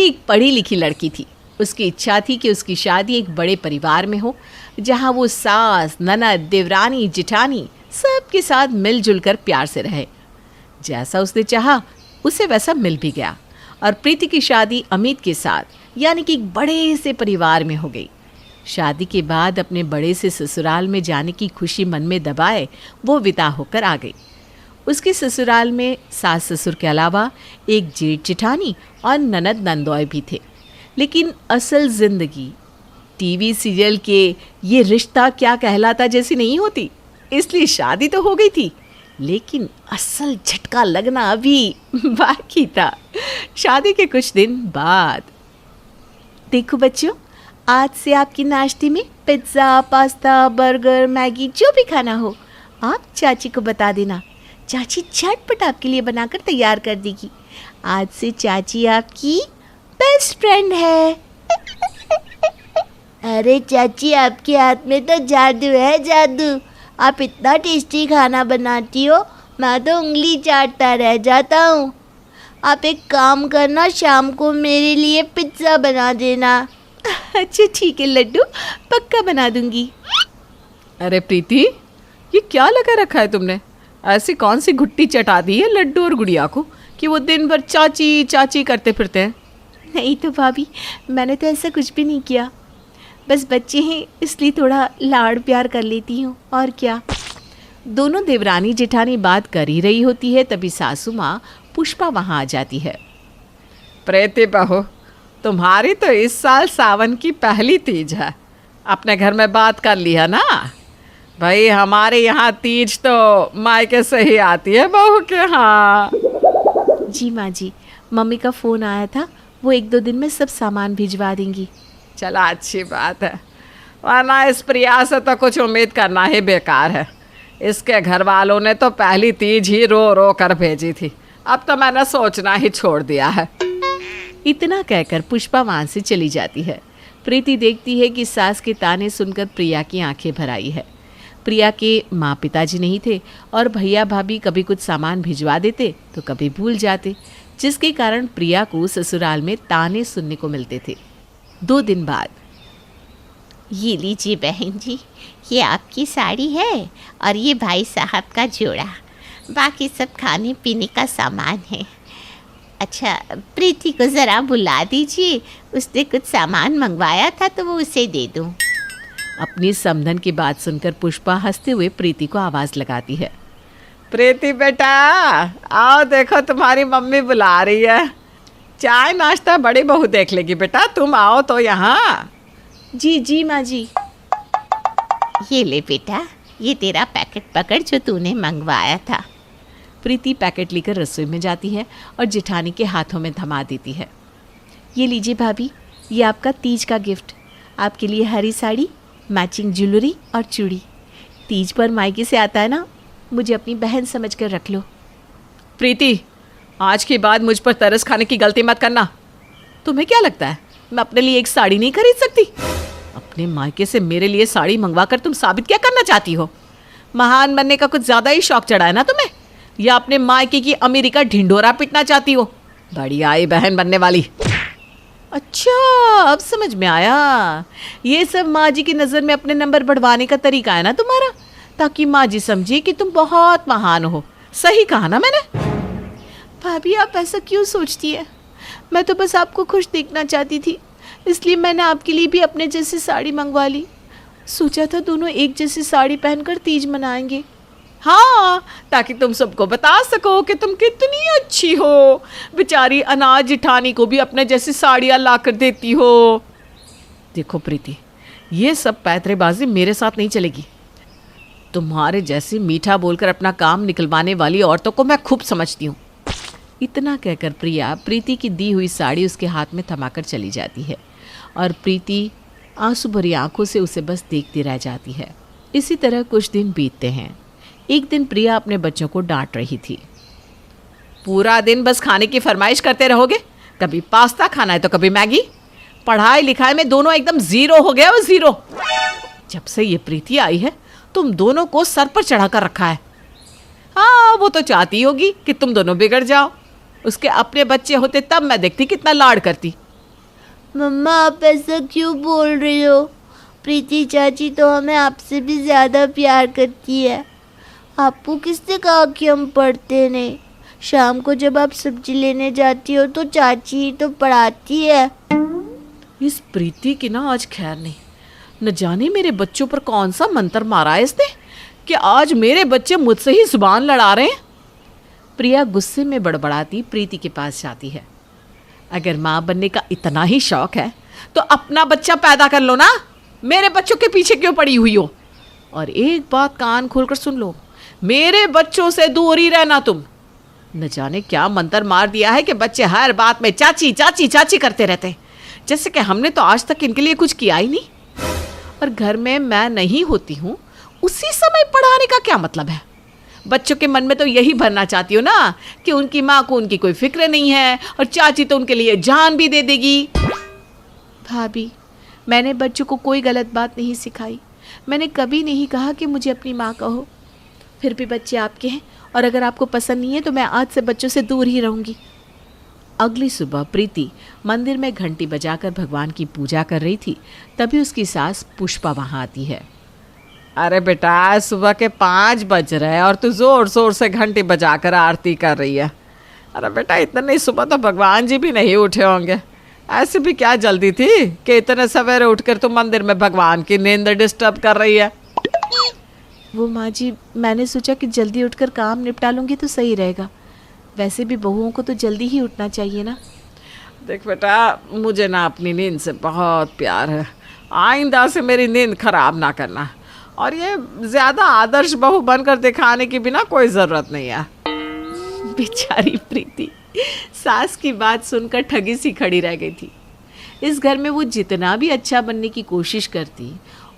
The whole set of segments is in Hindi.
प्रीति एक पढ़ी लिखी लड़की थी। उसकी इच्छा थी कि उसकी शादी एक बड़े परिवार में हो, जहाँ वो सास, ननद, देवरानी, जिठानी सबके साथ मिलजुल कर प्यार से रहे। जैसा उसने चाहा उसे वैसा मिल भी गया और प्रीति की शादी अमित के साथ यानी कि एक बड़े से परिवार में हो गई। शादी के बाद अपने बड़े से ससुराल में जाने की खुशी मन में दबाए वो विदा होकर आ गई। उसके ससुराल में सास ससुर के अलावा एक जेठ जेठानी और ननद नंदोय भी थे। लेकिन असल जिंदगी टीवी सीरियल के ये रिश्ता क्या कहलाता जैसी नहीं होती, इसलिए शादी तो हो गई थी, लेकिन असल झटका लगना अभी बाकी था। शादी के कुछ दिन बाद। देखो बच्चों, आज से आपकी नाश्ते में पिज्ज़ा, पास्ता, बर्गर, मैगी जो भी खाना हो आप चाची को बता देना। चाची झटपट आपके लिए बनाकर तैयार कर देगी। आज से चाची आपकी बेस्ट फ्रेंड है। अरे चाची, आपके हाथ में तो जादू है, जादू। आप इतना टेस्टी खाना बनाती हो, मैं तो उंगली चाटता रह जाता हूँ। आप एक काम करना, शाम को मेरे लिए पिज्ज़ा बना देना। अच्छा ठीक है लड्डू, पक्का बना दूंगी। अरे प्रीति, ये क्या लगा रखा है तुमने? ऐसी कौन सी घुट्टी चटा दी है लड्डू और गुड़िया को कि वो दिन भर चाची चाची करते फिरते हैं? नहीं तो भाभी, मैंने तो ऐसा कुछ भी नहीं किया। बस बच्चे हैं इसलिए थोड़ा लाड़ प्यार कर लेती हूँ, और क्या। दोनों देवरानी जेठानी बात कर ही रही होती है, तभी सासू माँ पुष्पा वहाँ आ जाती है। प्रीति बहू, तुम्हारी तो इस साल सावन की पहली तीज है। अपने घर में बात कर ली है ना? भाई हमारे यहाँ तीज तो मायके से ही आती है बहू के यहाँ। जी माँ जी, मम्मी का फ़ोन आया था, वो 1-2 दिन में सब सामान भिजवा देंगी। चला अच्छी बात है, वरना इस प्रिया से तो कुछ उम्मीद करना ही बेकार है। इसके घर वालों ने तो पहली तीज ही रो रो कर भेजी थी, अब तो मैंने सोचना ही छोड़ दिया है। इतना कहकर पुष्पा वहाँ से चली जाती है। प्रीति देखती है कि सास के ताने सुनकर प्रिया की आंखें भर आई है। प्रिया के माँ पिताजी नहीं थे और भैया भाभी कभी कुछ सामान भिजवा देते तो कभी भूल जाते, जिसके कारण प्रिया को ससुराल में ताने सुनने को मिलते थे। 2 दिन बाद। ये लीजिए बहन जी, ये आपकी साड़ी है और ये भाई साहब का जोड़ा, बाकी सब खाने पीने का सामान है। अच्छा, प्रीति को ज़रा बुला दीजिए, उसने कुछ सामान मंगवाया था तो वो उसे दे दूँ। अपनी समधन की बात सुनकर पुष्पा हंसते हुए प्रीति को आवाज़ लगाती है। प्रीति बेटा, आओ देखो तुम्हारी मम्मी बुला रही है। चाय नाश्ता बड़ी बहू देख लेगी बेटा, तुम आओ तो यहाँ। जी जी माँ जी। ये ले बेटा, ये तेरा पैकेट पकड़ जो तूने मंगवाया था। प्रीति पैकेट लेकर रसोई में जाती है और जेठानी के हाथों में थमा देती है। ये लीजिए भाभी, ये आपका तीज का गिफ्ट। आपके लिए हरी साड़ी, मैचिंग ज्वेलरी और चूड़ी। तीज पर मायके से आता है ना, मुझे अपनी बहन समझ कर रख लो। प्रीति, आज के बाद मुझ पर तरस खाने की गलती मत करना। तुम्हें क्या लगता है मैं अपने लिए एक साड़ी नहीं खरीद सकती? अपने मायके से मेरे लिए साड़ी मंगवा कर तुम साबित क्या करना चाहती हो? महान बनने का कुछ ज़्यादा ही शौक चढ़ा है ना तुम्हें, या अपने मायके की अमीरी का ढिंढोरा पिटना चाहती हो? बड़ी आई बहन बनने वाली। अच्छा, अब समझ में आया। ये सब माँ जी की नज़र में अपने नंबर बढ़वाने का तरीका है ना तुम्हारा, ताकि माँ जी समझे कि तुम बहुत महान हो। सही कहा ना मैंने? भाभी आप ऐसा क्यों सोचती है? मैं तो बस आपको खुश देखना चाहती थी, इसलिए मैंने आपके लिए भी अपने जैसी साड़ी मंगवा ली। सोचा था दोनों एक जैसी साड़ी पहनकर तीज मनाएंगे। हाँ, ताकि तुम सबको बता सको कि तुम कितनी अच्छी हो। बेचारी अनाज जिठानी को भी अपने जैसी साड़ियाँ ला कर देती हो। देखो प्रीति, ये सब पैतरेबाजी मेरे साथ नहीं चलेगी। तुम्हारे जैसी मीठा बोलकर अपना काम निकलवाने वाली औरतों को मैं खूब समझती हूँ। इतना कहकर प्रिया प्रीति की दी हुई साड़ी उसके हाथ में थमाकर चली जाती है और प्रीति आंसू भरी आंखों से उसे बस देखती रह जाती है। इसी तरह कुछ दिन बीतते हैं। एक दिन प्रिया अपने बच्चों को डांट रही थी। पूरा दिन बस खाने की फरमाइश करते रहोगे, कभी पास्ता खाना है तो कभी मैगी। पढ़ाई लिखाई में दोनों एकदम ज़ीरो हो गया, वो ज़ीरो। जब से ये प्रीति आई है तुम दोनों को सर पर चढ़ा कर रखा है। हाँ, वो तो चाहती होगी कि तुम दोनों बिगड़ जाओ। उसके अपने बच्चे होते तब मैं देखती कितना लाड करती। मम्मा आप ऐसा क्यों बोल रही हो? प्रीति चाची तो हमें आपसे भी ज़्यादा प्यार करती है। आपको किसने कहा कि हम पढ़ते नहीं? शाम को जब आप सब्जी लेने जाती हो तो चाची ही तो पढ़ाती है। इस प्रीति की ना आज खैर नहीं। न जाने मेरे बच्चों पर कौन सा मंत्र मारा है इसने कि आज मेरे बच्चे मुझसे ही जुबान लड़ा रहे हैं। प्रिया गुस्से में बड़बड़ाती प्रीति के पास जाती है। अगर माँ बनने का इतना ही शौक है तो अपना बच्चा पैदा कर लो ना, मेरे बच्चों के पीछे क्यों पड़ी हुई हो? और एक बात कान खोलकर सुन लो, मेरे बच्चों से दूर ही रहना तुम। न जाने क्या मंत्र मार दिया है कि बच्चे हर बात में चाची चाची चाची करते रहते हैं, जैसे कि हमने तो आज तक इनके लिए कुछ किया ही नहीं। और घर में मैं नहीं होती हूँ उसी समय पढ़ाने का क्या मतलब है? बच्चों के मन में तो यही भरना चाहती हो ना कि उनकी माँ को उनकी कोई फिक्र नहीं है और चाची तो उनके लिए जान भी दे देगी। भाभी, मैंने बच्चों को कोई गलत बात नहीं सिखाई। मैंने कभी नहीं कहा कि मुझे अपनी माँ कहो। फिर भी बच्चे आपके हैं और अगर आपको पसंद नहीं है तो मैं आज से बच्चों से दूर ही रहूँगी। अगली सुबह प्रीति मंदिर में घंटी बजाकर भगवान की पूजा कर रही थी, तभी उसकी सास पुष्पा वहाँ आती है। अरे बेटा, सुबह के 5 बज रहे हैं और तू जोर जोर से घंटी बजाकर आरती कर रही है। अरे बेटा, इतनी सुबह तो भगवान जी भी नहीं उठे होंगे। ऐसे भी क्या जल्दी थी कि इतने सवेरे उठकर तू मंदिर में भगवान की नींद डिस्टर्ब कर रही है? वो माँ जी, मैंने सोचा कि जल्दी उठकर काम निपटा लूँगी तो सही रहेगा। वैसे भी बहुओं को तो जल्दी ही उठना चाहिए ना। देख बेटा, मुझे ना अपनी नींद से बहुत प्यार है। आइंदा से मेरी नींद खराब ना करना। और ये ज़्यादा आदर्श बहू बनकर दिखाने की भी ना कोई ज़रूरत नहीं है। बेचारी प्रीति सास की बात सुनकर ठगी सी खड़ी रह गई थी। इस घर में वो जितना भी अच्छा बनने की कोशिश करती,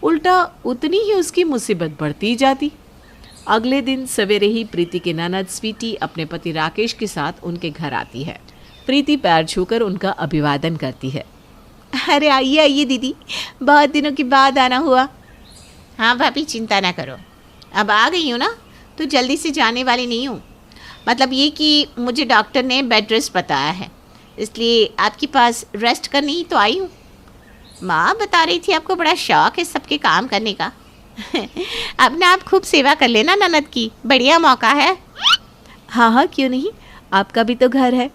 उल्टा उतनी ही उसकी मुसीबत बढ़ती जाती। अगले दिन सवेरे ही प्रीति की ननद स्वीटी अपने पति राकेश के साथ उनके घर आती है। प्रीति पैर छूकर उनका अभिवादन करती है। अरे आइए आइए दीदी, बहुत दिनों के बाद आना हुआ। हाँ भाभी, चिंता ना करो, अब आ गई हूँ ना तो जल्दी से जाने वाली नहीं हूँ। मतलब ये कि मुझे डॉक्टर ने बेड रेस्ट बताया है, इसलिए आपके पास रेस्ट करने ही तो आई हूँ। माँ बता रही थी आपको बड़ा शौक है सबके काम करने का। अब ना आप खूब सेवा कर लेना ननद की, बढ़िया मौका है। हाँ हाँ, क्यों नहीं, आपका भी तो घर है।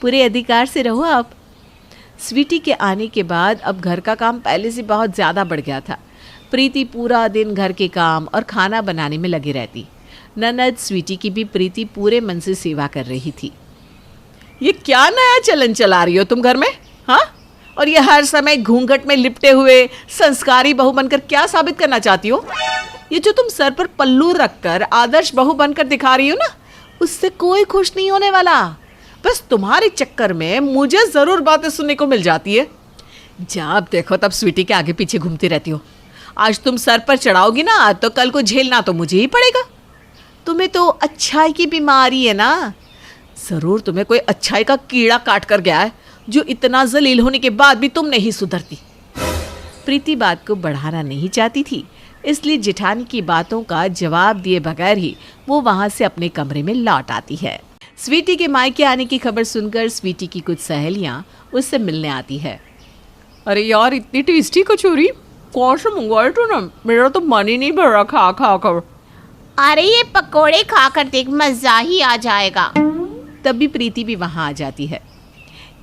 पूरे अधिकार से रहो आप। स्वीटी के आने के बाद अब घर का काम पहले से बहुत ज़्यादा बढ़ गया था। प्रीति पूरा दिन घर के काम और खाना बनाने में लगी रहती। ननद स्वीटी की भी प्रीति पूरे मन से सेवा कर रही थी। ये क्या नया चलन चला रही हो तुम घर में, हाँ? और ये हर समय घूंघट में लिपटे हुए संस्कारी बहू बनकर क्या साबित करना चाहती हो? ये जो तुम सर पर पल्लू रखकर आदर्श बहू बनकर दिखा रही हो ना, उससे कोई खुश नहीं होने वाला। बस तुम्हारे चक्कर में मुझे ज़रूर बातें सुनने को मिल जाती है। जब देखो तब स्वीटी के आगे पीछे घूमती रहती हो। आज तुम सर पर चढ़ाओगी ना तो कल को झेलना तो मुझे ही पड़ेगा। तुम्हें तो अच्छाई की बीमारी है ना। ज़रूर तुम्हें कोई अच्छाई का कीड़ा काट कर गया है जो इतना जलील होने के बाद भी तुम नहीं सुधरती। प्रीति बात को बढ़ाना नहीं चाहती थी, इसलिए जेठानी की बातों का जवाब दिए बगैर ही वो वहाँ से अपने कमरे में लौट आती है। स्वीटी के मायके आने की खबर सुनकर स्वीटी की कुछ सहेलियाँ उससे मिलने आती है। अरे यार, इतनी टेस्टी कचौरी कौन से मंगवाए तूने? मेरा तो मन ही नहीं भर रहा खा खा कर। अरे ये पकोड़े खाकर देख, मज़ा ही आ जाएगा। तभी प्रीति भी वहाँ आ जाती है।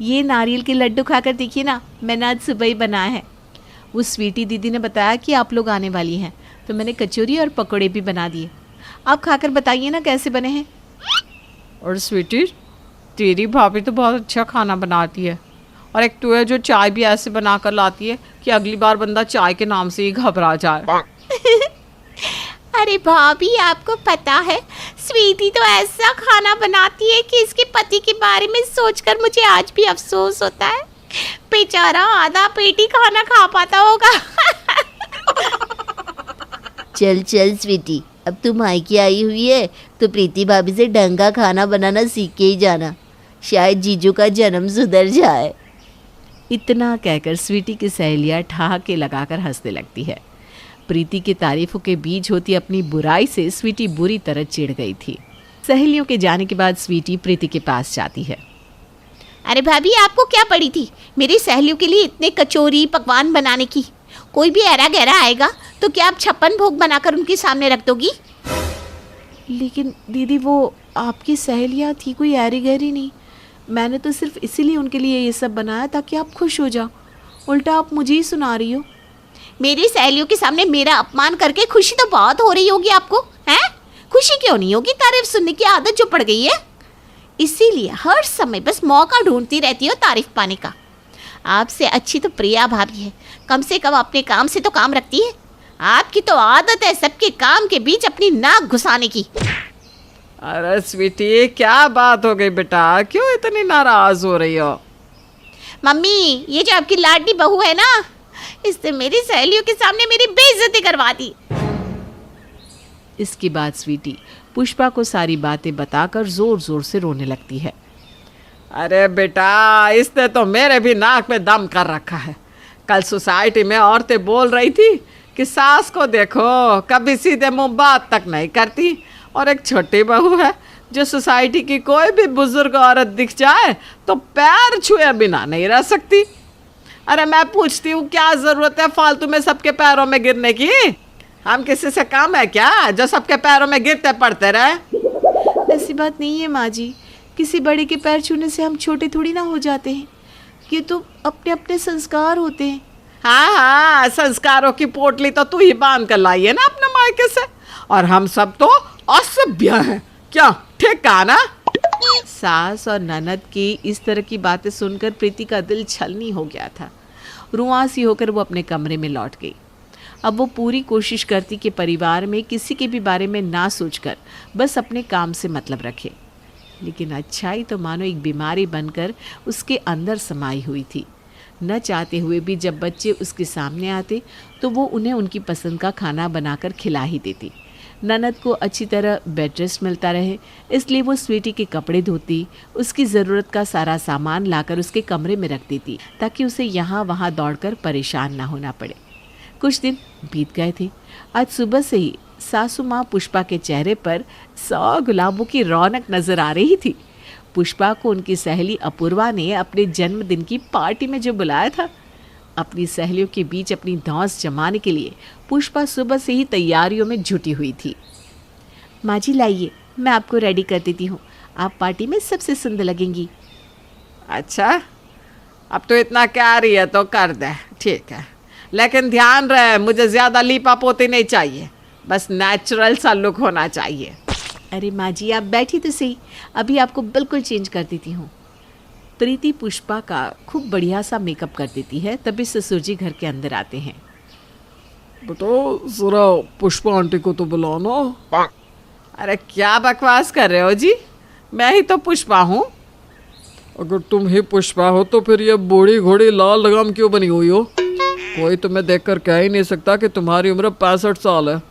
ये नारियल के लड्डू खाकर देखिए ना, मैंने आज सुबह ही बनाया है। वो स्वीटी दीदी ने बताया कि आप लोग आने वाली हैं, तो मैंने कचौरी और पकोड़े भी बना दिए। आप खाकर बताइए ना कैसे बने हैं। और स्वीटी, तेरी भाभी तो बहुत अच्छा खाना बनाती है, और एक तो है जो चाय भी ऐसे बना कर लाती है कि अगली बार बंदा चाय के नाम से ही घबरा जाए। अरे भाभी, आपको पता है स्वीटी तो ऐसा खाना बनाती है कि इसके पति के बारे में सोचकर मुझे आज भी अफसोस होता है। बेचारा आधा पेट ही खाना खा पाता होगा। चल चल स्वीटी, अब तू मायके आई हुई है तो प्रीति भाभी से ढंग का खाना बनाना सीख के ही जाना, शायद जीजू का जन्म सुधर जाए। इतना कहकर स्वीटी की सहेलियाँ ठहाके लगाकर हंसने लगती है। प्रीति की तारीफों के बीच होती अपनी बुराई से स्वीटी बुरी तरह चिढ़ गई थी। सहेलियों के जाने के बाद स्वीटी प्रीति के पास जाती है। अरे भाभी, आपको क्या पड़ी थी मेरी सहेलियों के लिए इतने कचौरी पकवान बनाने की? कोई भी ऐरा गहरा आएगा तो क्या आप 56 भोग बनाकर उनके सामने रख दोगी? लेकिन दीदी, वो आपकी सहेलियाँ थी, कोई ऐरी गहरी नहीं। मैंने तो सिर्फ इसीलिए उनके लिए ये सब बनाया ताकि आप खुश हो जाओ। उल्टा आप मुझे ही सुना रही हो। मेरी सहेलियों के सामने मेरा अपमान करके खुशी तो बहुत हो रही होगी आपको, हैं? खुशी क्यों नहीं होगी? तारीफ सुनने की आदत जो पड़ गई है, इसीलिए हर समय बस मौका ढूंढती रहती हो तारीफ पाने का। आपसे अच्छी तो प्रिया भाभी है, कम से कम अपने काम से तो काम रखती है। आपकी तो आदत है सबके काम के बीच अपनी नाक घुसाने की। अरे स्वीटी, क्या बात हो गई बेटा? क्यों इतनी नाराज हो रही हो? मम्मी, ये जो आपकी लाडली बहू है ना, इसने मेरी सहेलियों के सामने मेरी बेइज्जती करवा दी। इसके बाद स्वीटी पुष्पा को सारी बातें बताकर जोर जोर से रोने लगती है। अरे बेटा, इसने तो मेरे भी नाक में दम कर रखा है। कल सोसाइटी में औरतें बोल रही थी कि सास को देखो, कभी सीधे मुंह बात तक नहीं करती, और एक छोटी बहू है जो सोसाइटी की कोई भी बुजुर्ग औरत दिख जाए तो पैर छुए बिना नहीं रह सकती। अरे मैं पूछती हूँ, क्या ज़रूरत है फालतू में सबके पैरों में गिरने की? हम किसी से कम है क्या जो सबके पैरों में गिरते पड़ते रहे? ऐसी बात नहीं है माँ जी, किसी बड़े के पैर छूने से हम छोटे थोड़ी ना हो जाते हैं। ये तो अपने अपने संस्कार होते हैं। हाँ हाँ, संस्कारों की पोटली तो तू ही बांध कर लाई है ना अपने मायके से, और हम सब तो असभ्य हैं। क्या ठीक कहा ना? सास और ननद की इस तरह की बातें सुनकर प्रीति का दिल छलनी हो गया था। रुआंसी होकर वो अपने कमरे में लौट गई। अब वो पूरी कोशिश करती कि परिवार में किसी के भी बारे में ना सोचकर बस अपने काम से मतलब रखे, लेकिन अच्छाई तो मानो एक बीमारी बनकर उसके अंदर समाई हुई थी। न चाहते हुए भी जब बच्चे उसके सामने आते तो वो उन्हें उनकी पसंद का खाना बनाकर खिला ही देती। ननद को अच्छी तरह बेड रेस्ट मिलता रहे, इसलिए वो स्वीटी के कपड़े धोती, उसकी ज़रूरत का सारा सामान लाकर उसके कमरे में रख देती ताकि उसे यहाँ वहाँ दौड़कर परेशान ना होना पड़े। कुछ दिन बीत गए थे। आज सुबह से ही सासू माँ पुष्पा के चेहरे पर 100 गुलाबों की रौनक नजर आ रही थी। पुष्पा को उनकी सहेली अपूर्वा ने अपने जन्मदिन की पार्टी में जो बुलाया था, अपनी सहेलियों के बीच अपनी धौंस जमाने के लिए पुष्पा सुबह से ही तैयारियों में जुटी हुई थी। माँ जी लाइए, मैं आपको रेडी कर देती हूँ, आप पार्टी में सबसे सुंदर लगेंगी। अच्छा, अब तो इतना कह रही है तो कर दे, ठीक है, लेकिन ध्यान रहे मुझे ज़्यादा लीपा पोती नहीं चाहिए, बस नेचुरल सा लुक होना चाहिए। अरे माँ जी, आप बैठी तो सही, अभी आपको बिल्कुल चेंज कर देती हूँ। प्रीति पुष्पा का खूब बढ़िया सा मेकअप कर देती है। तभी ससुर जी घर के अंदर आते हैं। बेटो, जरा पुष्पा आंटी को तो बुलाओ ना। अरे क्या बकवास कर रहे हो जी, मैं ही तो पुष्पा हूँ। अगर तुम ही पुष्पा हो तो फिर ये बूढ़ी घोड़ी लाल लगाम क्यों बनी हुई हो? कोई तुम्हें देखकर कह ही नहीं सकता कि तुम्हारी उम्र 65 साल है।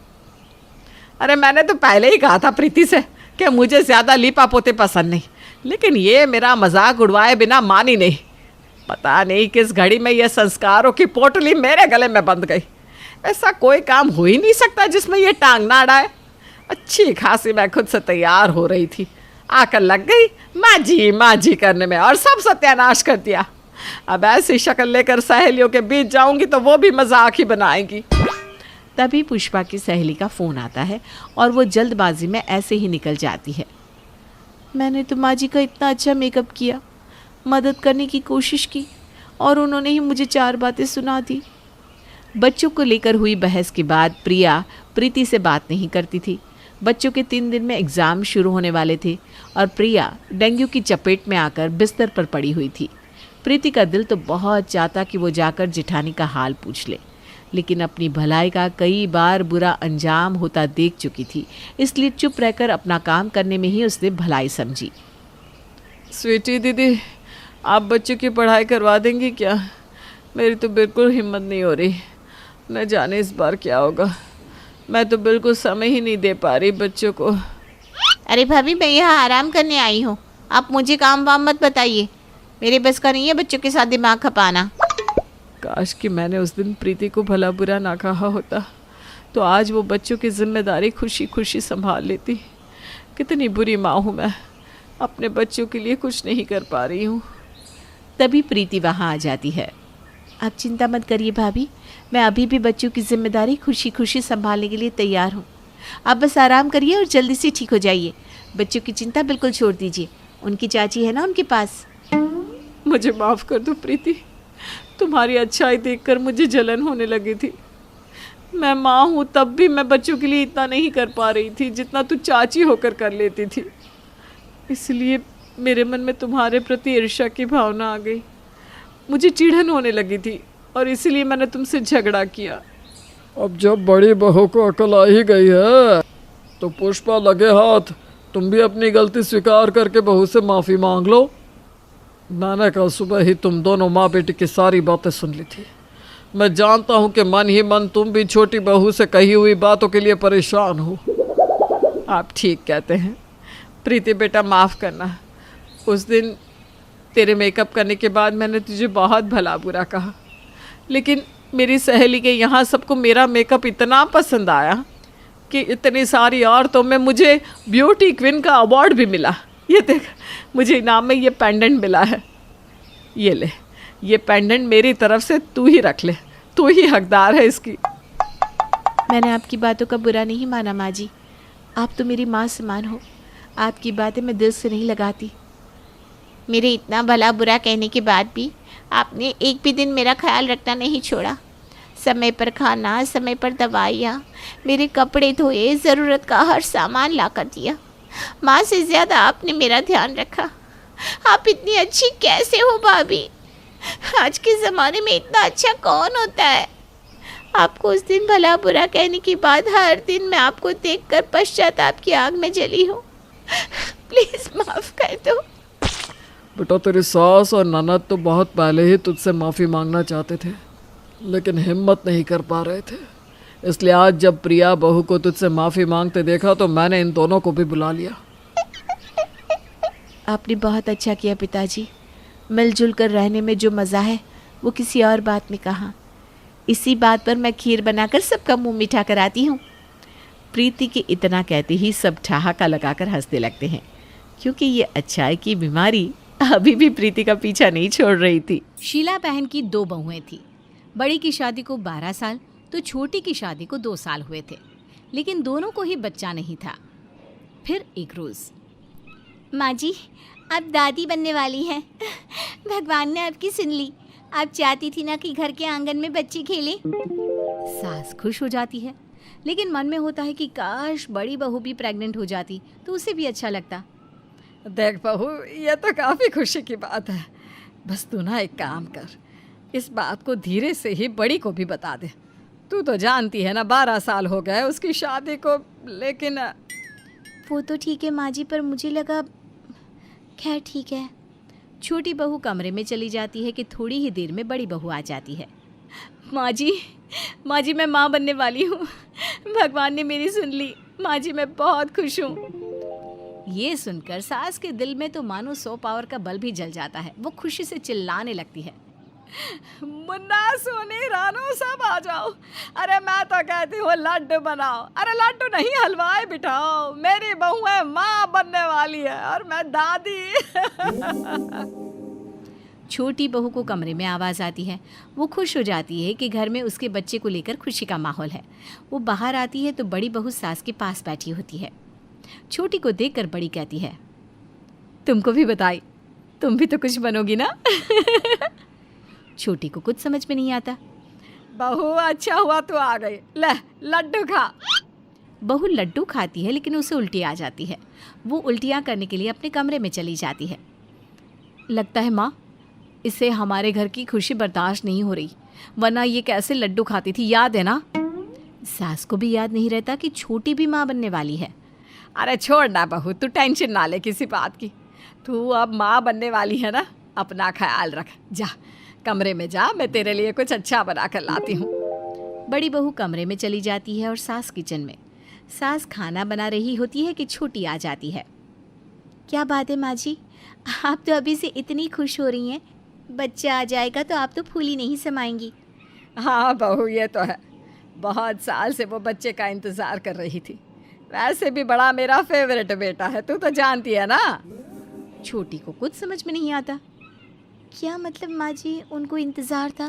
अरे मैंने तो पहले ही कहा था प्रीति से कि मुझे ज़्यादा लीपा पोते पसंद नहीं, लेकिन ये मेरा मजाक उड़वाए बिना मानी नहीं। पता नहीं किस घड़ी में ये संस्कारों की पोटली मेरे गले में बंध गई। ऐसा कोई काम हो ही नहीं सकता जिसमें ये टांग ना अड़ाए। अच्छी खासी मैं खुद से तैयार हो रही थी, आकर लग गई माँ जी करने में और सब सत्यानाश कर दिया। अब ऐसी शक्ल लेकर सहेलियों के बीच जाऊंगी तो वो भी मजाक ही बनाएंगी। तभी पुष्पा की सहेली का फ़ोन आता है और वो जल्दबाजी में ऐसे ही निकल जाती है। मैंने तो माँ जी का इतना अच्छा मेकअप किया, मदद करने की कोशिश की, और उन्होंने ही मुझे 4 बातें सुना दी। बच्चों को लेकर हुई बहस के बाद प्रिया प्रीति से बात नहीं करती थी। बच्चों के 3 दिन में एग्ज़ाम शुरू होने वाले थे और प्रिया डेंगू की चपेट में आकर बिस्तर पर पड़ी हुई थी। प्रीति का दिल तो बहुत चाहता कि वो जाकर जेठानी का हाल पूछ ले, लेकिन अपनी भलाई का कई बार बुरा अंजाम होता देख चुकी थी, इसलिए चुप रहकर अपना काम करने में ही उसने भलाई समझी। स्वीटी दीदी, आप बच्चों की पढ़ाई करवा देंगी क्या? मेरी तो बिल्कुल हिम्मत नहीं हो रही, न जाने इस बार क्या होगा। मैं तो बिल्कुल समय ही नहीं दे पा रही बच्चों को। अरे भाभी, मैं यहाँ आराम करने आई हूँ, आप मुझे काम वाम मत बताइए, मेरे बस का नहीं है बच्चों के साथ दिमाग खपाना। काश कि मैंने उस दिन प्रीति को भला बुरा ना कहा होता, तो आज वो बच्चों की जिम्मेदारी खुशी खुशी संभाल लेती। कितनी बुरी माँ हूँ मैं, अपने बच्चों के लिए कुछ नहीं कर पा रही हूँ। तभी प्रीति वहाँ आ जाती है। आप चिंता मत करिए भाभी, मैं अभी भी बच्चों की जिम्मेदारी खुशी खुशी संभालने के लिए तैयार हूँ। आप बस आराम करिए और जल्दी से ठीक हो जाइए। बच्चों की चिंता बिल्कुल छोड़ दीजिए, उनकी चाची है ना उनके पास। मुझे माफ़ कर दो प्रीति, तुम्हारी अच्छाई देखकर मुझे जलन होने लगी थी। मैं माँ हूँ तब भी मैं बच्चों के लिए इतना नहीं कर पा रही थी जितना तू चाची होकर कर लेती थी। इसलिए मेरे मन में तुम्हारे प्रति ईर्ष्या की भावना आ गई। मुझे चिढ़न होने लगी थी और इसीलिए मैंने तुमसे झगड़ा किया। अब जब बड़ी बहू को अकल आ ही गई है तो पुष्पा लगे हाथ तुम भी अपनी गलती स्वीकार करके बहू से माफ़ी मांग लो। मैंने कल सुबह ही तुम दोनों माँ बेटी की सारी बातें सुन ली थी। मैं जानता हूँ कि मन ही मन तुम भी छोटी बहू से कही हुई बातों के लिए परेशान हो। आप ठीक कहते हैं प्रीति बेटा, माफ़ करना। उस दिन तेरे मेकअप करने के बाद मैंने तुझे बहुत भला बुरा कहा, लेकिन मेरी सहेली के यहाँ सबको मेरा मेकअप इतना पसंद आया कि इतनी सारी औरतों में मुझे ब्यूटी क्वीन का अवार्ड भी मिला। ये देख, मुझे इनाम में ये पेंडेंट मिला है। ये ले, ये पेंडेंट मेरी तरफ से तू ही रख ले, तू ही हकदार है इसकी। मैंने आपकी बातों का बुरा नहीं माना माँ जी, आप तो मेरी माँ समान हो। आपकी बातें मैं दिल से नहीं लगाती। मेरे इतना भला बुरा कहने के बाद भी आपने एक भी दिन मेरा ख्याल रखना नहीं छोड़ा। समय पर खाना, समय पर दवाइयाँ, मेरे कपड़े धोए, ज़रूरत का हर सामान ला कर दिया। माँ से ज़्यादा आपने मेरा ध्यान रखा। आप इतनी अच्छी कैसे हो भाभी? आज के ज़माने में इतना अच्छा कौन होता है? आपको उस दिन भला बुरा कहने के बाद हर दिन मैं आपको देखकर पश्चाताप की आग में जली हूँ। प्लीज़ माफ़ कर दो। बेटा, तेरी सास और ननद तो बहुत पहले ही तुझसे माफ़ी मांगना चाहते थे, लेकिन हिम्मत नहीं कर पा रहे थे। इसलिए आज जब प्रिया बहू को तुझसे माफ़ी मांगते देखा तो मैंने इन दोनों को भी बुला लिया। आपने बहुत अच्छा किया पिताजी। मिलजुल कर रहने में जो मज़ा है वो किसी और बात में कहाँ। इसी बात पर मैं खीर बनाकर सबका मुंह मीठा कराती हूँ। प्रीति के इतना कहते ही सब ठहाका लगाकर हंसने लगते हैं, क्योंकि ये अच्छाई की बीमारी अभी भी प्रीति का पीछा नहीं छोड़ रही थी। शीला बहन की 2 बहुएं थी। बड़ी की शादी को 12 साल तो छोटी की शादी को 2 साल हुए थे, लेकिन दोनों को ही बच्चा नहीं था। फिर एक रोज़, माँ जी, आप दादी बनने वाली हैं। भगवान ने आपकी सुन ली। आप चाहती थी ना कि घर के आंगन में बच्चे खेलें। सास खुश हो जाती है, लेकिन मन में होता है कि काश बड़ी बहू भी प्रेग्नेंट हो जाती तो उसे भी अच्छा लगता। देख बहू, ये तो काफ़ी खुशी की बात है। बस तू ना एक काम कर, इस बात को धीरे से ही बड़ी को भी बता दे। तू तो जानती है ना 12 साल हो गए उसकी शादी को। लेकिन वो तो ठीक है माँ जी, पर मुझे लगा। खैर ठीक है। छोटी बहू कमरे में चली जाती है कि थोड़ी ही देर में बड़ी बहू आ जाती है। माँ जी, मैं माँ बनने वाली हूँ। भगवान ने मेरी सुन ली। माँ जी, मैं बहुत खुश हूँ। ये सुनकर सास के दिल में तो मानो 100 पावर का बल्ब भी जल जाता है। वो खुशी से चिल्लाने लगती है, मुन्ना, सोनी, रानू, सब आ जाओ। अरे मैं तो कहती हूँ लड्डू बनाओ। अरे लड्डू नहीं, हलवाई बिठाओ। मेरी बहू है माँ बनने वाली है और मैं दादी। छोटी बहू को कमरे में आवाज़ आती है। वो खुश हो जाती है कि घर में उसके बच्चे को लेकर खुशी का माहौल है। वो बाहर आती है तो बड़ी बहू सास के पास बैठी होती है। छोटी को देखकर बड़ी कहती है, तुमको भी बताई, तुम भी तो कुछ बनोगी ना। छोटी को कुछ समझ में नहीं आता। बहू, अच्छा हुआ तू आ गई, ले लड्डू खा। बहू लड्डू खाती है, लेकिन उसे उल्टी आ जाती है। वो उल्टियाँ करने के लिए अपने कमरे में चली जाती है। लगता है माँ, इसे हमारे घर की खुशी बर्दाश्त नहीं हो रही, वरना ये कैसे लड्डू खाती थी, याद है ना। सास को भी याद नहीं रहता कि छोटी भी माँ बनने वाली है। अरे छोड़ ना बहू, तू टेंशन ना ले किसी बात की। तू अब माँ बनने वाली है ना, अपना ख्याल रख। जा कमरे में जा, मैं तेरे लिए कुछ अच्छा बना कर लाती हूँ। बड़ी बहू कमरे में चली जाती है और सास किचन में। सास खाना बना रही होती है कि छोटी आ जाती है। क्या बात है माँ जी, आप तो अभी से इतनी खुश हो रही हैं। बच्चा आ जाएगा तो आप तो फूली नहीं समाएंगी। हाँ बहू, ये तो है। बहुत साल से वो बच्चे का इंतज़ार कर रही थी। वैसे भी बड़ा मेरा फेवरेट बेटा है, तू तो जानती है ना। छोटी को कुछ समझ में नहीं आता। क्या मतलब माँ जी, उनको इंतज़ार था?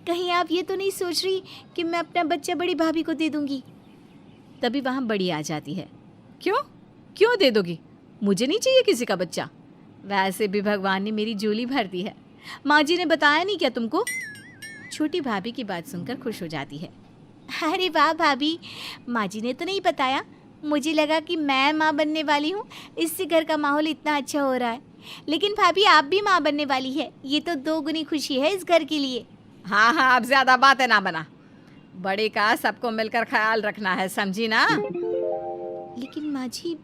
कहीं आप ये तो नहीं सोच रही कि मैं अपना बच्चा बड़ी भाभी को दे दूँगी? तभी वहाँ बड़ी आ जाती है। क्यों क्यों दे दोगी? मुझे नहीं चाहिए किसी का बच्चा। वैसे भी भगवान ने मेरी झोली भर दी है। माँ जी ने बताया नहीं क्या तुमको? छोटी भाभी की बात सुनकर खुश हो जाती है। अरे वाह भाभी, माँ जी ने तो नहीं बताया। मुझे लगा कि मैं माँ बनने वाली हूँ, इससे घर का माहौल इतना अच्छा हो रहा है। लेकिन भाभी, आप भी माँ बनने वाली है, ये तो 2 गुनी खुशी है इस घर के लिए। हाँ हाँ, अब ज़्यादा बातें ना बना। बड़ी का सबको मिलकर ख्याल रखना है, समझी ना? लेकिन माँ जी,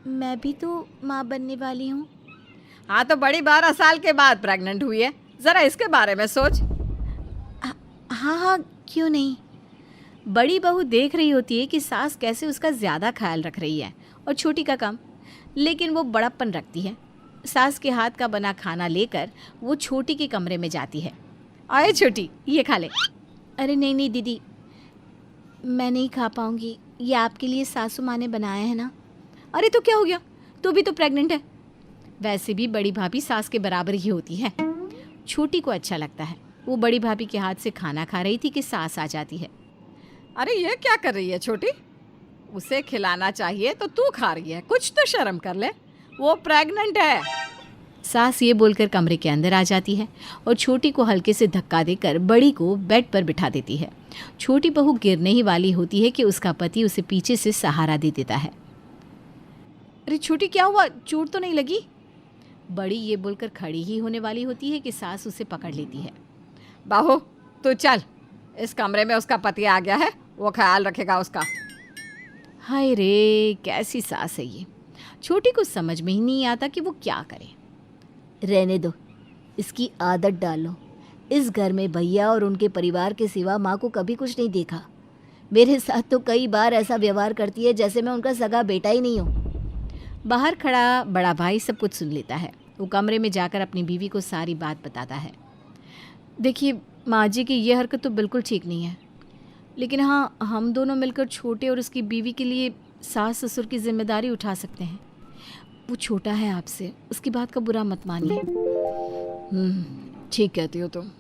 मैं भी तो माँ बनने वाली हूँ। हाँ तो बड़ी 12 साल के बाद प्रेग्नेंट हुई है, ज़रा इसके बारे में सोच। हाँ हाँ, क्यों नहीं। बड़ी बहू देख रही होती है कि सास कैसे उसका ज़्यादा ख्याल रख रही है और छोटी का कम, लेकिन वो बड़प्पन रखती है। सास के हाथ का बना खाना लेकर वो छोटी के कमरे में जाती है। आए छोटी, ये खा ले। अरे नहीं नहीं दीदी, मैं नहीं खा पाऊँगी, ये आपके लिए सासू माँ ने बनाया है ना। अरे तो क्या हो गया, तू भी तो प्रेग्नेंट है। वैसे भी बड़ी भाभी सास के बराबर ही होती है। छोटी को अच्छा लगता है। वो बड़ी भाभी के हाथ से खाना खा रही थी कि सास आ जाती है। अरे ये क्या कर रही है छोटी? उसे खिलाना चाहिए तो तू खा रही है, कुछ तो शर्म कर ले, वो प्रेग्नेंट है। सास ये बोलकर कमरे के अंदर आ जाती है और छोटी को हल्के से धक्का देकर बड़ी को बेड पर बिठा देती है। छोटी बहू गिरने ही वाली होती है कि उसका पति उसे पीछे से सहारा दे देता है। अरे छोटी, क्या हुआ, चोट तो नहीं लगी? बड़ी ये बोलकर खड़ी ही होने वाली होती है कि सास उसे पकड़ लेती है। बहू तू चल, इस कमरे में उसका पति आ गया है, वो ख्याल रखेगा उसका। हाय रे, कैसी सास है ये। छोटी को समझ में ही नहीं आता कि वो क्या करे। रहने दो, इसकी आदत डालो। इस घर में भैया और उनके परिवार के सिवा माँ को कभी कुछ नहीं देखा। मेरे साथ तो कई बार ऐसा व्यवहार करती है जैसे मैं उनका सगा बेटा ही नहीं हूँ। बाहर खड़ा बड़ा भाई सब कुछ सुन लेता है। वो कमरे में जाकर अपनी बीवी को सारी बात बताता है। देखिए माँ जी की ये हरकत तो बिल्कुल ठीक नहीं है, लेकिन हाँ, हम दोनों मिलकर छोटे और उसकी बीवी के लिए सास ससुर की जिम्मेदारी उठा सकते हैं। वो छोटा है आपसे, उसकी बात का बुरा मत मानिए। ठीक कहती हो तुम।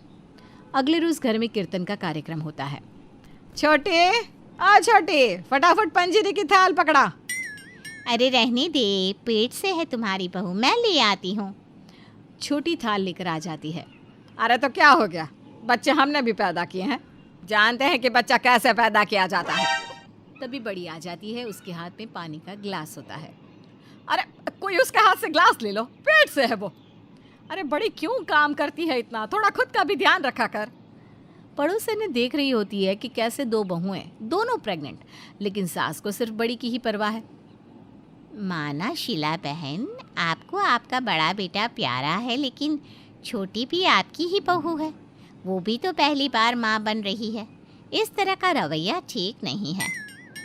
अगले रोज़ घर में कीर्तन का कार्यक्रम होता है। छोटे, छोटे, फटाफट पंजीरी की थाल पकड़ा। अरे रहने दे, पेट से है तुम्हारी बहू, मैं ले आती हूँ। छोटी थाल लेकर आ जाती है। अरे तो क्या हो गया, बच्चे हमने भी पैदा किए हैं, जानते हैं कि बच्चा कैसे पैदा किया जाता है। तभी बड़ी आ जाती है, उसके हाथ में पानी का ग्लास होता है। अरे कोई उसके हाथ से ग्लास ले लो, पेट से है वो। अरे बड़ी क्यों काम करती है इतना, थोड़ा खुद का भी ध्यान रखा कर। पड़ोसन ने देख रही होती है कि कैसे 2 बहुएं, दोनों प्रेग्नेंट, लेकिन सास को सिर्फ बड़ी की ही परवाह है। माना शीला बहन, आपको आपका बड़ा बेटा प्यारा है, लेकिन छोटी भी आपकी ही बहू है। वो भी तो पहली बार माँ बन रही है। इस तरह का रवैया ठीक नहीं है।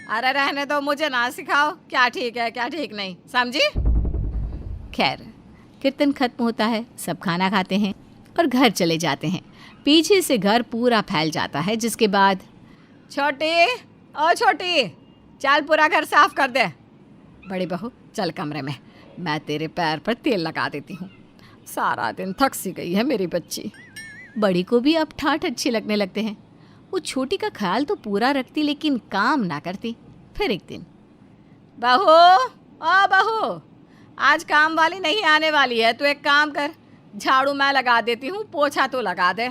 अरे रहने दो, मुझे ना सिखाओ क्या ठीक है क्या ठीक नहीं, समझी? खैर, कीर्तन खत्म होता है, सब खाना खाते हैं और घर चले जाते हैं। पीछे से घर पूरा फैल जाता है, जिसके बाद छोटी, ओ छोटी, चल पूरा घर साफ कर दे। बड़ी बहू चल कमरे में, मैं तेरे पैर पर तेल लगा देती हूँ। सारा दिन थक सी गई है मेरी बच्ची। बड़ी को भी अब ठाठ अच्छे लगने लगते हैं। वो छोटी का ख्याल तो पूरा रखती, लेकिन काम ना करती। फिर एक दिन, बहू, ओ बहू, आज काम वाली नहीं आने वाली है, तू एक काम कर, झाड़ू मैं लगा देती हूँ, पोछा तो लगा दे।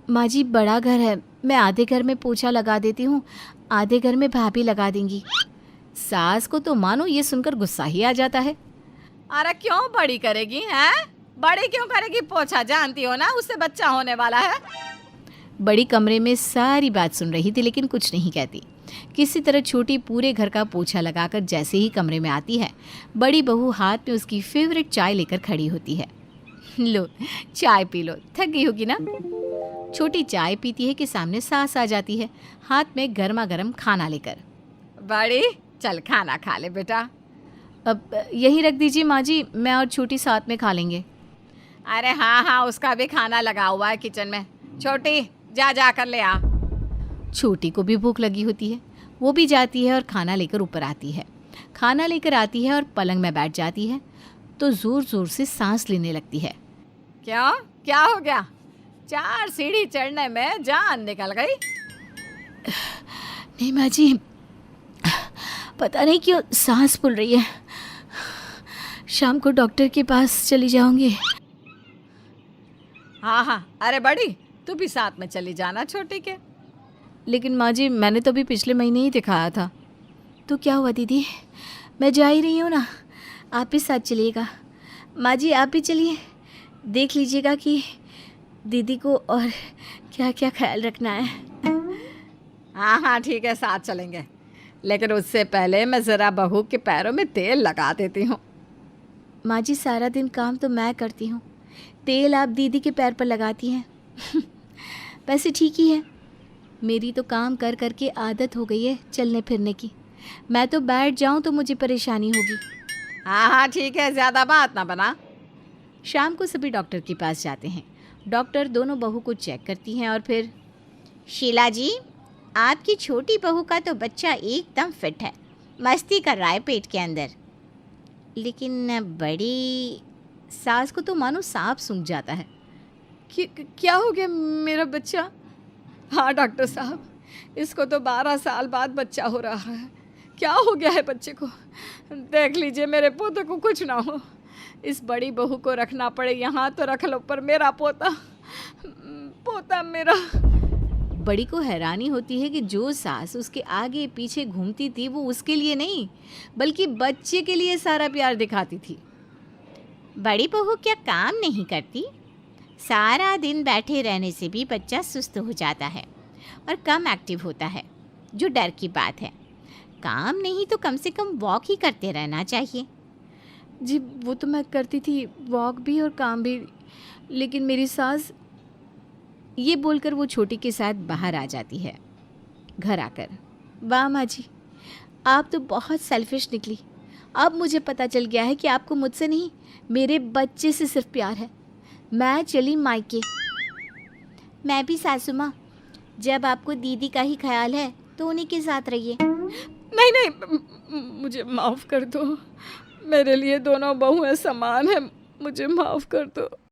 माँ जी, बड़ा घर है, मैं आधे घर में पोछा लगा देती हूँ, आधे घर में भाभी लगा देंगी। सास को तो मानो ये सुनकर गुस्सा ही आ जाता है। अरे क्यों बड़ी करेगी, हैं? बड़ी क्यों करेगी पोछा, जानती हो ना उससे बच्चा होने वाला है। बड़ी कमरे में सारी बात सुन रही थी, लेकिन कुछ नहीं कहती। किसी तरह छोटी पूरे घर का पोछा लगाकर जैसे ही कमरे में आती है, बड़ी बहू हाथ में उसकी फेवरेट चाय लेकर खड़ी होती है। लो चाय पी लो, थक गई होगी ना। छोटी चाय पीती है कि सामने सास आ जाती है, हाथ में गर्मा गर्म खाना लेकर। बड़ी चल खाना खा ले बेटा। अब यही रख दीजिए माँ जी, मैं और छोटी साथ में खा लेंगे। अरे हाँ हाँ, उसका भी खाना लगा हुआ है किचन में। छोटी जा जा कर ले आ। छोटी को भी भूख लगी होती है, वो भी जाती है और खाना लेकर ऊपर आती है। खाना लेकर आती है और पलंग में बैठ जाती है। तो ज़ोर ज़ोर से सांस लेने लगती है। क्या क्या हो गया? 4 सीढ़ी चढ़ने में जान निकल गई। नहीं माँ जी, पता नहीं क्यों सांस फूल रही है। शाम को डॉक्टर के पास चली जाऊंगी। हाँ हाँ, अरे बड़ी, तू भी साथ में चली जाना छोटी के। लेकिन माँ जी, मैंने तो अभी पिछले महीने ही दिखाया था। तो क्या हुआ दीदी, मैं जा ही रही हूँ ना, आप भी साथ चलिएगा। माँ जी आप भी चलिए, देख लीजिएगा कि दीदी को और क्या क्या ख्याल रखना है। हाँ हाँ ठीक है, साथ चलेंगे, लेकिन उससे पहले मैं ज़रा बहू के पैरों में तेल लगा देती हूँ। माँ जी सारा दिन काम तो मैं करती हूँ, तेल आप दीदी के पैर पर लगाती हैं। वैसे ठीक ही है, मेरी तो काम कर कर के आदत हो गई है चलने फिरने की। मैं तो बैठ जाऊँ तो मुझे परेशानी होगी। हाँ हाँ ठीक है, ज़्यादा बात ना बना। शाम को सभी डॉक्टर के पास जाते हैं। डॉक्टर दोनों बहू को चेक करती हैं और फिर, शीला जी, आपकी छोटी बहू का तो बच्चा एकदम फिट है, मस्ती कर रहा है पेट के अंदर। लेकिन बड़ी सास को तो मानो सांप सूंघ जाता है। क्या हो गया मेरा बच्चा? हाँ डॉक्टर साहब, इसको तो 12 साल बाद बच्चा हो रहा है। क्या हो गया है बच्चे को? देख लीजिए मेरे पोते को कुछ ना हो। इस बड़ी बहू को रखना पड़े यहाँ तो रख लो, पर मेरा पोता मेरा। बड़ी को हैरानी होती है कि जो सास उसके आगे पीछे घूमती थी वो उसके लिए नहीं बल्कि बच्चे के लिए सारा प्यार दिखाती थी। बड़ी बहू क्या काम नहीं करती? सारा दिन बैठे रहने से भी बच्चा सुस्त हो जाता है और कम एक्टिव होता है, जो डर की बात है। काम नहीं तो कम से कम वॉक ही करते रहना चाहिए। जी वो तो मैं करती थी, वॉक भी और काम भी, लेकिन मेरी सास, ये बोलकर वो छोटी के साथ बाहर आ जाती है। घर आकर, वाह माँ जी, आप तो बहुत सेल्फिश निकली। अब मुझे पता चल गया है कि आपको मुझसे नहीं मेरे बच्चे से सिर्फ प्यार है। मैं चली मायके। मैं भी सासू माँ, जब आपको दीदी का ही ख्याल है तो उन्हीं के साथ रहिए। नहीं नहीं, मुझे माफ़ कर दो, मेरे लिए दोनों बहुएं समान हैं, मुझे माफ़ कर दो।